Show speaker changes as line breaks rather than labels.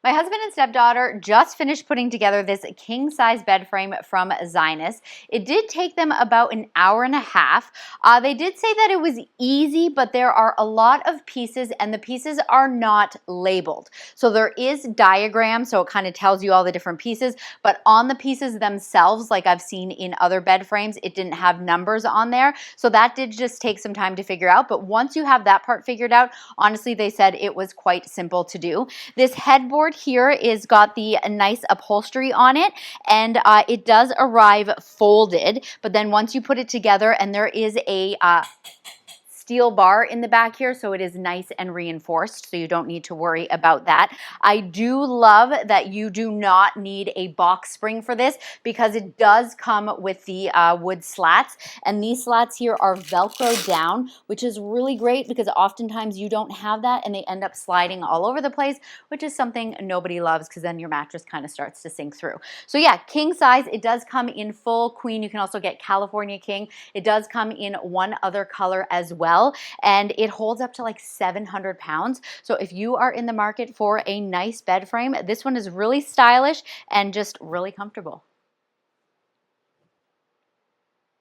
My husband and stepdaughter just finished putting together this king-size bed frame from Zinus. It did take them about an hour and a half. They did say that it was easy, but there are a lot of pieces and the pieces are not labeled. So there is diagrams, so it kind of tells you all the different pieces, but on the pieces themselves, like I've seen in other bed frames, it didn't have numbers on there. So that did just take some time to figure out. But once you have that part figured out, honestly, they said it was quite simple to do. This headboard here is got the nice upholstery on it, and it does arrive folded, but then once you put it together, and there is a steel bar in the back here, so it is nice and reinforced, so you don't need to worry about that. I do love that you do not need a box spring for this because it does come with the wood slats, and these slats here are Velcro down, which is really great because oftentimes you don't have that and they end up sliding all over the place, which is something nobody loves because then your mattress kind of starts to sink through. So yeah, king size. It does come in full queen. You can also get California king. It does come in one other color as well, and it holds up to like 700 pounds. So if you are in the market for a nice bed frame, this one is really stylish and just really comfortable.